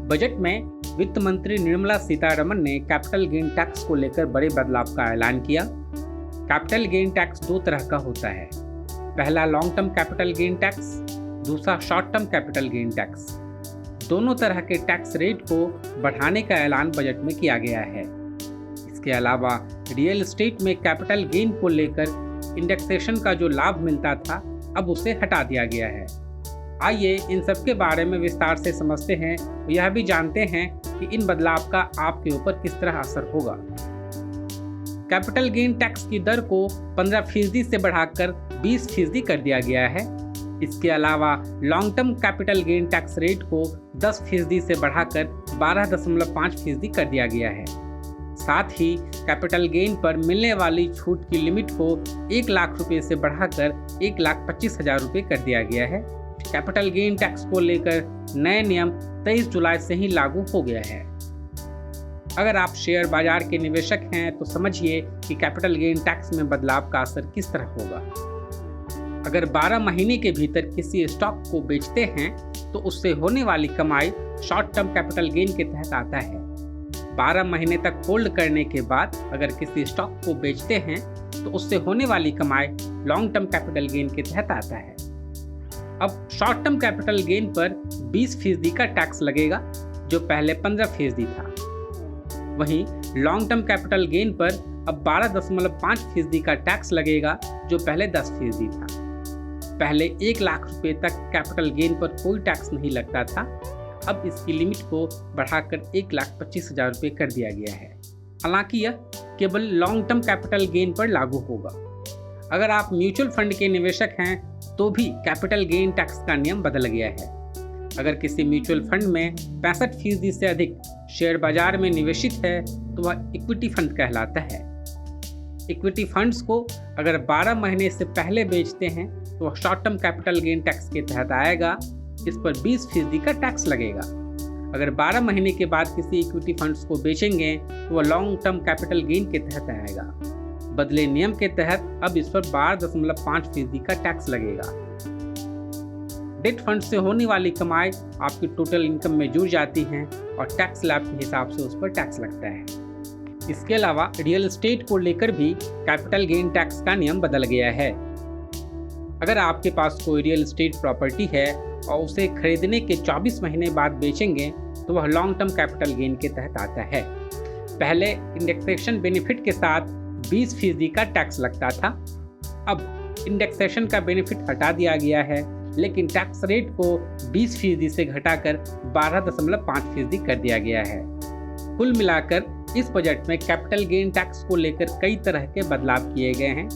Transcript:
Budget में वित्त मंत्री निर्मला सीतारमण ने कैपिटल गेन टैक्स को लेकर बड़े बदलाव का ऐलान किया। कैपिटल गेन टैक्स दो तरह का होता है, पहला long term capital gain tax, दूसरा short term capital gain tax. दोनों तरह के टैक्स रेट को बढ़ाने का ऐलान बजट में किया गया है। इसके अलावा रियल एस्टेट में कैपिटल गेन को लेकर इंडेक्सेशन का जो लाभ मिलता था अब उसे हटा दिया गया है। आइए इन सब के बारे में विस्तार से समझते हैं और यह भी जानते हैं कि इन बदलाव का आपके ऊपर किस तरह असर होगा। कैपिटल गेन टैक्स की दर को 15% से बढ़ाकर 20% कर दिया गया है। इसके अलावा long term capital gain tax rate को 10% से बढ़ाकर 12.5% कर दिया गया है। साथ ही कैपिटल गेन पर मिलने वाली छूट की लिमिट को 1 लाख रुपये से बढ़ाकर 1,25,000 रुपये कर दिया गया है। कैपिटल गेन टैक्स को लेकर नए नियम 23 जुलाई से ही लागू हो गया है। अगर आप शेयर बाजार के निवेशक हैं तो समझिए कि कैपिटल गेन टैक्स में बदलाव का असर किस तरह होगा। अगर 12 महीने के भीतर किसी स्टॉक को बेचते हैं तो उससे होने वाली कमाई शॉर्ट टर्म कैपिटल गेन के तहत आता है। 12 महीने तक होल्ड करने के बाद अगर किसी स्टॉक को बेचते हैं तो उससे होने वाली कमाई लॉन्ग टर्म कैपिटल गेन के तहत आता है। अब शॉर्ट टर्म कैपिटल गेन पर 20% का टैक्स लगेगा जो पहले 15% था। वहीं लॉन्ग टर्म कैपिटल गेन पर अब 12.5% का टैक्स लगेगा जो पहले 10% था। पहले 1 लाख रुपए तक कैपिटल गेन पर कोई टैक्स नहीं लगता था, अब इसकी लिमिट को बढ़ाकर 1,25,000 रुपये कर दिया गया है। हालांकि यह केवल लॉन्ग टर्म कैपिटल गेन पर लागू होगा। अगर आप म्यूचुअल फंड के निवेशक हैं तो भी कैपिटल गेन टैक्स का नियम बदल गया है। अगर किसी म्यूचुअल फंड में 65% से अधिक शेयर बाजार में निवेशित है तो वह इक्विटी फंड कहलाता है। इक्विटी फंड्स को अगर 12 महीने से पहले बेचते हैं तो वह short term capital gain tax के तहत आएगा। इस पर 20% का टैक्स लगेगा। अगर 12 महीने के बाद किसी इक्विटी फंड्स को बेचेंगे तो वह लॉन्ग टर्म कैपिटल गेन के तहत आएगा। बदले नियम के तहत अब इस पर 12.5% का टैक्स लगेगा। डेट फंड से होने वाली कमाई आपकी टोटल इनकम में जुड़ जाती है और टैक्स स्लैब के हिसाब से उस पर टैक्स लगता है। इसके अलावा रियल एस्टेट को लेकर भी कैपिटल गेन टैक्स का नियम बदल गया है। अगर आपके पास कोई रियल एस्टेट प्रॉपर्टी है और उसे खरीदने के 24 महीने बाद बेचेंगे तो वह लॉन्ग टर्म कैपिटल गेन के तहत आता है। पहले इंडेक्सेशन बेनिफिट के साथ 20% का टैक्स लगता था, अब इंडेक्सेशन का बेनिफिट हटा दिया गया है, लेकिन टैक्स रेट को 20% से घटाकर 12.5% कर दिया गया है। कुल मिलाकर इस बजट में कैपिटल गेन टैक्स को लेकर कई तरह के बदलाव किए गए हैं।